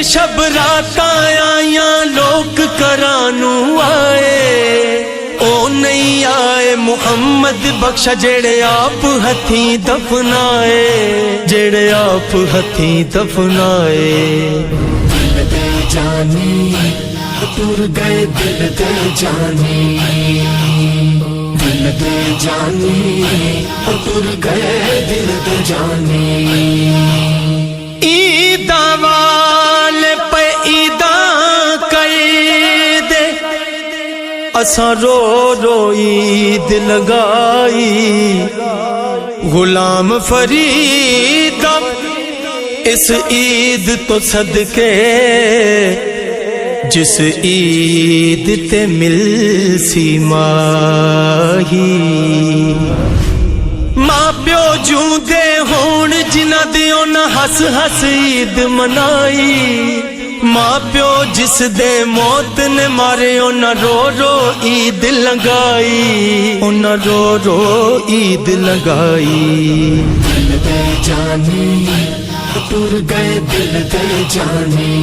شب راتاں آیاں لوک کرانو آئے او نہیں آئے محمد بخشا جڑے آپ ہتھیں دفنائے جڑے آپ ہتھیں دفنائے دل دے جانی ٹر گئے دل دے جانی دل دے جانی ٹر گئے دل دے جانی عیداں والے پہ عیداں کر دے اساں رو رو عید لگائی غلام فرید اس عید تو صدقے جس عید تے مل سی ماہی ماں پیو جوندے ہون جنہ دیو نہ ہس ہس عید منائی ماں پیو جس دے موت نے مارے نہ رو رو عید لگائی نہ رو رو عید لگائی دل دے جانی ٹر گئے دل دے جانی